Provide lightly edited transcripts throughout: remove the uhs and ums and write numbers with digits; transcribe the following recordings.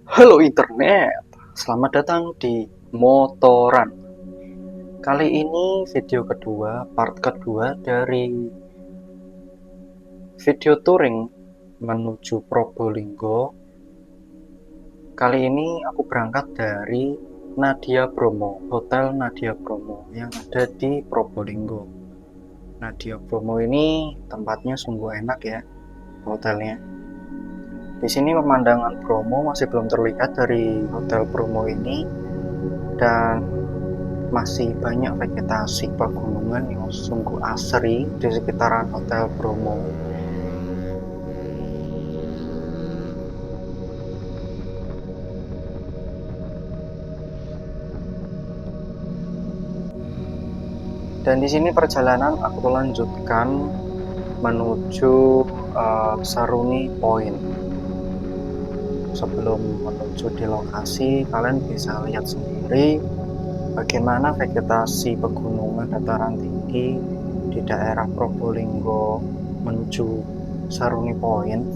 Halo internet, selamat datang di Motoran. Kali ini video kedua, part kedua dari video touring menuju Probolinggo. Kali ini aku berangkat dari Nadia Bromo, Hotel Nadia Bromo yang ada di Probolinggo. Nadia Bromo ini tempatnya sungguh enak ya, hotelnya. Di sini pemandangan Bromo masih belum terlihat dari Hotel Bromo ini, dan masih banyak vegetasi pegunungan yang sungguh asri di sekitaran Hotel Bromo. Dan di sini perjalanan aku lanjutkan menuju Saruni Point. Sebelum menuju di lokasi, kalian bisa lihat sendiri bagaimana vegetasi pegunungan dataran tinggi di daerah Probolinggo menuju Saruni Point.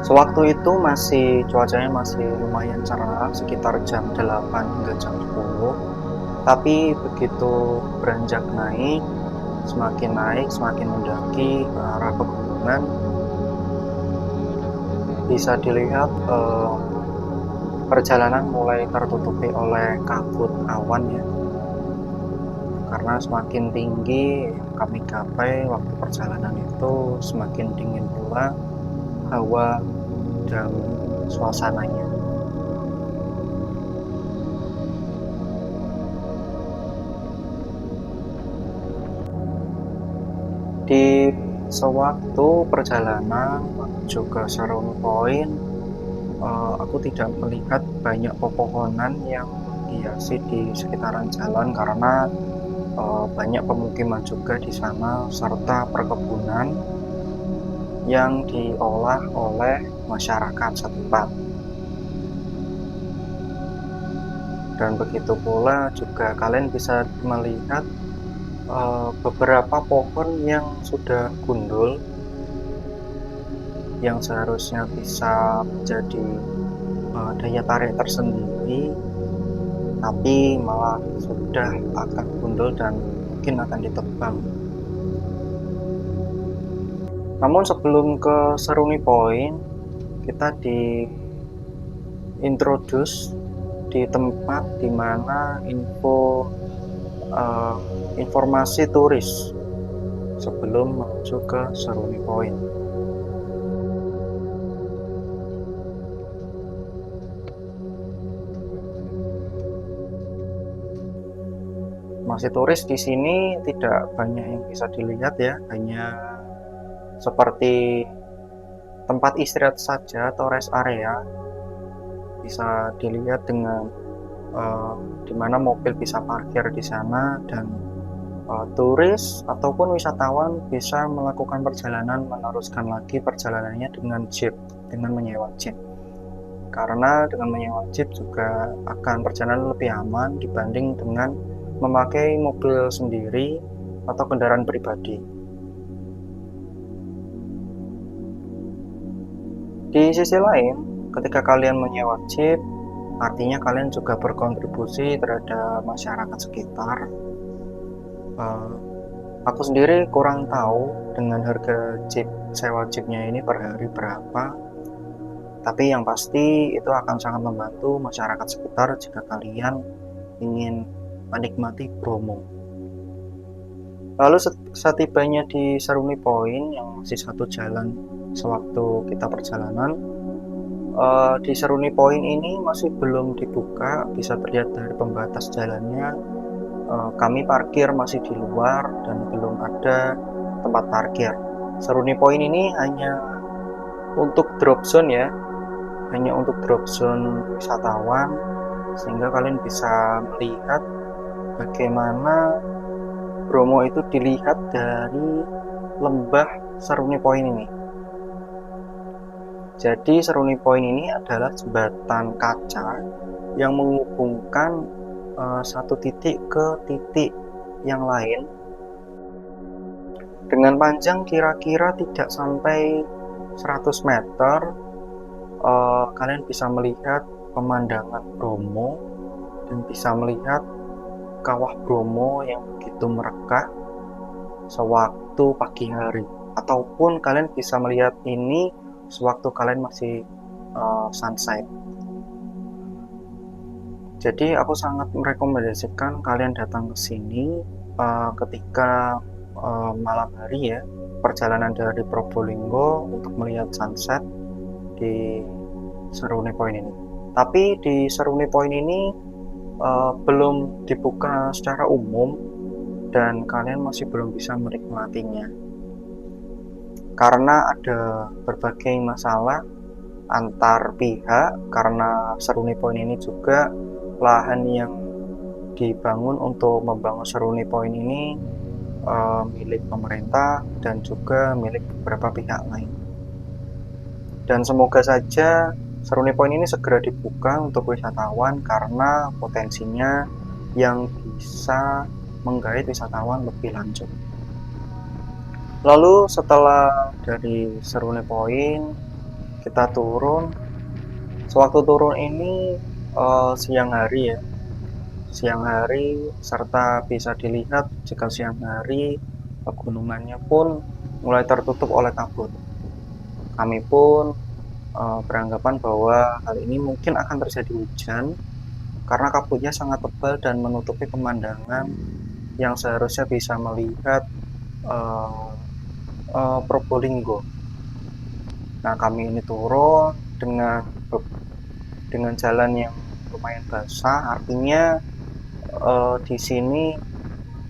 Sewaktu itu cuacanya masih lumayan cerah, sekitar jam 8 hingga jam 10. Tapi begitu beranjak naik, semakin mendaki ke arah pegunungan, bisa dilihat perjalanan mulai tertutupi oleh kabut awan ya. Karena semakin tinggi kami capai waktu perjalanan itu, semakin dingin pula hawa dan suasananya. Di sewaktu perjalanan menuju ke Saruni Point, aku tidak melihat banyak pepohonan yang hiasi di sekitaran jalan karena banyak pemukiman juga di sana serta perkebunan yang diolah oleh masyarakat setempat. Dan begitu pula juga kalian bisa melihat beberapa pohon yang sudah gundul, yang seharusnya bisa menjadi daya tarik tersendiri, tapi malah sudah akan gundul dan mungkin akan ditebang. Namun sebelum ke Seruni Point, kita diintroduce di tempat dimana informasi turis sebelum menuju ke Seruni Point. Masih turis di sini tidak banyak yang bisa dilihat ya, hanya seperti tempat istirahat saja atau rest area bisa dilihat dengan di mana mobil bisa parkir di sana, dan turis ataupun wisatawan bisa melakukan perjalanan, meneruskan lagi perjalanannya dengan jeep, dengan menyewa jeep. Karena dengan menyewa jeep juga akan perjalanan lebih aman dibanding dengan memakai mobil sendiri atau kendaraan pribadi. Di sisi lain, ketika kalian menyewa jeep, artinya kalian juga berkontribusi terhadap masyarakat sekitar. Aku sendiri kurang tahu dengan harga sewa jeepnya ini per hari berapa, tapi yang pasti itu akan sangat membantu masyarakat sekitar jika kalian ingin menikmati Bromo. Lalu setibanya di Seruni Point yang masih satu jalan sewaktu kita perjalanan, di Seruni Point ini masih belum dibuka, bisa terlihat dari pembatas jalannya. Kami parkir masih di luar dan belum ada tempat parkir. Seruni Point ini hanya untuk drop zone ya, hanya untuk drop zone wisatawan, sehingga kalian bisa melihat bagaimana Bromo itu dilihat dari lembah Seruni Point ini. Jadi Seruni Point ini adalah jembatan kaca yang menghubungkan satu titik ke titik yang lain dengan panjang kira-kira tidak sampai 100 meter kalian bisa melihat pemandangan Bromo dan bisa melihat kawah Bromo yang begitu merekah sewaktu pagi hari, ataupun kalian bisa melihat ini sewaktu kalian masih sunset. Jadi aku sangat merekomendasikan kalian datang ke sini ketika malam hari ya, perjalanan dari Probolinggo untuk melihat sunset di Seruni Point ini. Tapi di Seruni Point ini belum dibuka secara umum dan kalian masih belum bisa menikmatinya karena ada berbagai masalah antar pihak, karena Seruni Point ini juga lahan yang dibangun untuk membangun Seruni Point ini milik pemerintah dan juga milik beberapa pihak lain. Dan semoga saja Seruni Point ini segera dibuka untuk wisatawan karena potensinya yang bisa menggait wisatawan lebih lanjut. Lalu setelah dari Seruni Point kita turun. Sewaktu turun ini siang hari ya, siang hari, serta bisa dilihat jika siang hari pegunungannya pun mulai tertutup oleh kabut. Kami pun beranggapan bahwa hal ini mungkin akan terjadi hujan karena kabutnya sangat tebal dan menutupi pemandangan yang seharusnya bisa melihat Probolinggo. Nah, kami ini turun dengan jalan yang lumayan basah, artinya di sini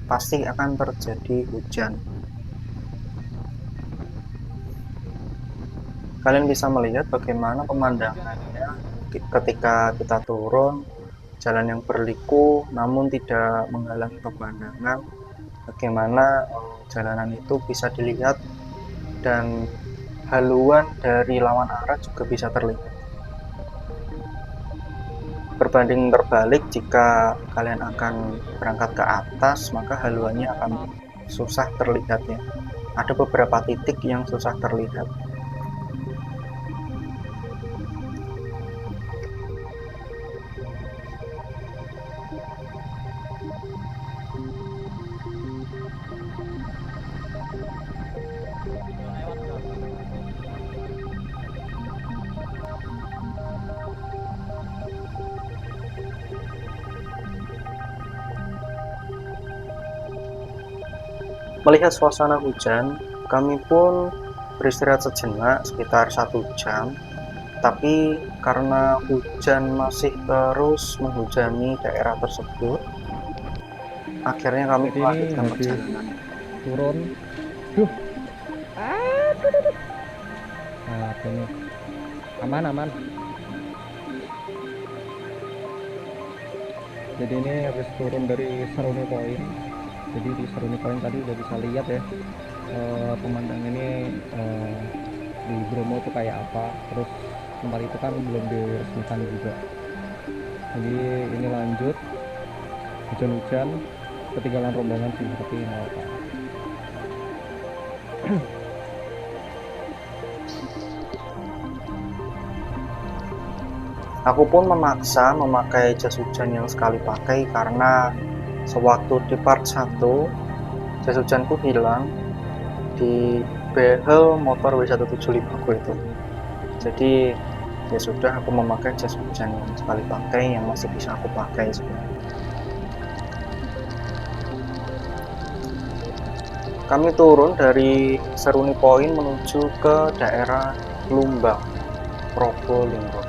pasti akan terjadi hujan. Kalian bisa melihat bagaimana pemandangannya ketika kita turun, jalan yang berliku namun tidak menghalangi pemandangan. Bagaimana jalanan itu bisa dilihat dan haluan dari lawan arah juga bisa terlihat. Berbanding terbalik, jika kalian akan berangkat ke atas, maka haluannya akan susah terlihat ya. Ada beberapa titik yang susah terlihat. Melihat suasana hujan, kami pun beristirahat sejenak sekitar 1 jam. Tapi karena hujan masih terus menghujani daerah tersebut, akhirnya kami Jadi ini melanjutkan habis perjalanan. turun. Duh. Nah, ini aman. Jadi ini habis turun dari Seruni Point. Jadi di Seruni Point tadi udah bisa lihat ya pemandangan ini di Bromo itu kayak apa. Terus tempat itu kan belum diresmikan juga. Jadi ini lanjut hujan-hujan, ketinggalan rombongan sih, tapi nggak apa. Aku pun memaksa memakai jas hujan yang sekali pakai karena sewaktu di part 1 jas hujanku hilang di behel motor W175 aku itu. Jadi ya sudah, aku memakai jas hujan yang sekali pakai yang masih bisa aku pakai sebenarnya. Kami turun dari Seruni Point menuju ke daerah Lumbang, Probolinggo.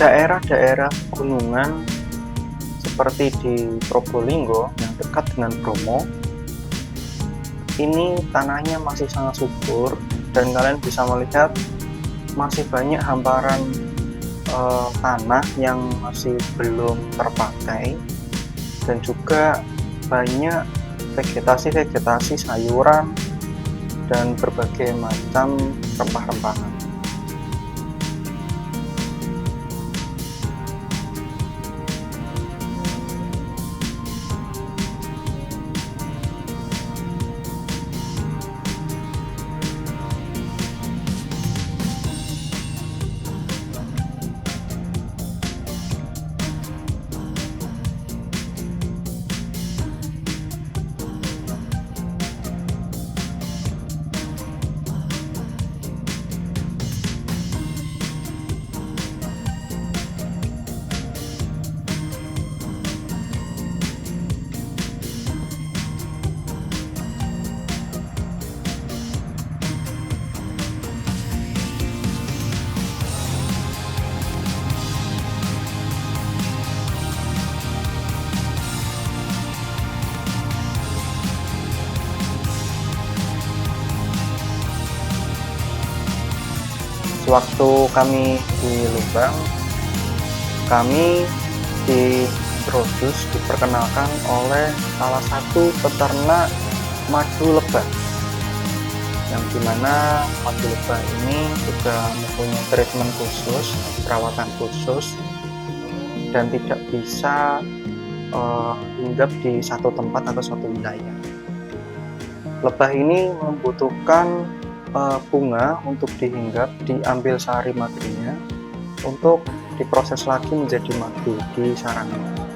daerah-daerah gunungan seperti di Probolinggo yang dekat dengan Bromo, ini tanahnya masih sangat subur dan kalian bisa melihat masih banyak hamparan tanah yang masih belum terpakai, dan juga banyak vegetasi sayuran dan berbagai macam rempah-rempahan. Sewaktu kami di Lubang, kami diperkenalkan oleh salah satu peternak madu lebah, yang dimana madu lebah ini juga mempunyai treatment khusus, perawatan khusus, dan tidak bisa hinggap di satu tempat atau satu wilayah. Lebah ini membutuhkan bunga untuk dihinggap, diambil sari madunya untuk diproses lagi menjadi madu di sarangnya.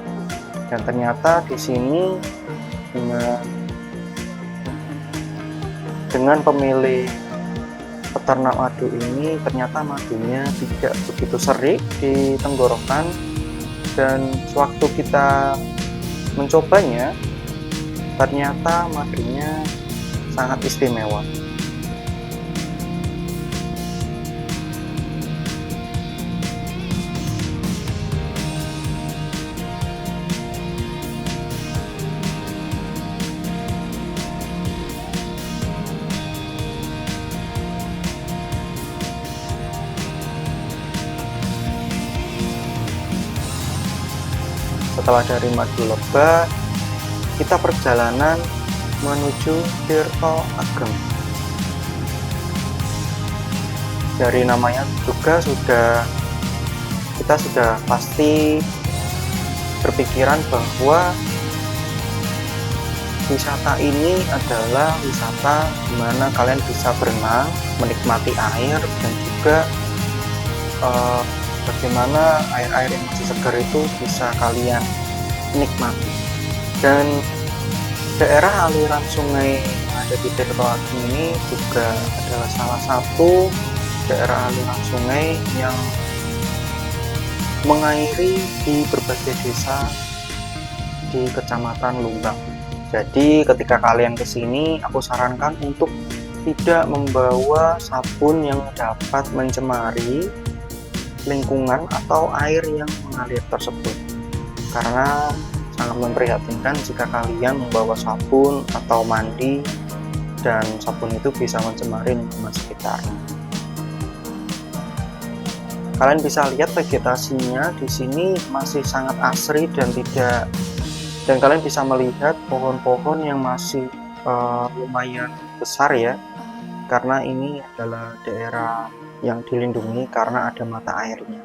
Dan ternyata di sini dengan pemilik peternak madu ini, ternyata madunya tidak begitu serik di tenggorokan, dan sewaktu kita mencobanya ternyata madunya sangat istimewa. Setelah dari madu lebah, kita perjalanan menuju Tirto Ageng. Dari namanya juga kita sudah pasti berpikiran bahwa wisata ini adalah wisata di mana kalian bisa berenang, menikmati air, dan juga bagaimana air-air yang masih segar itu bisa kalian nikmati. Dan daerah aliran sungai yang ada di Tirto Ageng ini juga adalah salah satu daerah aliran sungai yang mengairi di berbagai desa di Kecamatan Lumbang. Jadi ketika kalian kesini, aku sarankan untuk tidak membawa sabun yang dapat mencemari lingkungan atau air yang mengalir tersebut, karena sangat memprihatinkan jika kalian membawa sabun atau mandi dan sabun itu bisa mencemari lingkungan sekitar. Kalian bisa lihat vegetasinya di sini masih sangat asri dan kalian bisa melihat pohon-pohon yang masih lumayan besar ya, karena ini adalah daerah yang dilindungi karena ada mata airnya.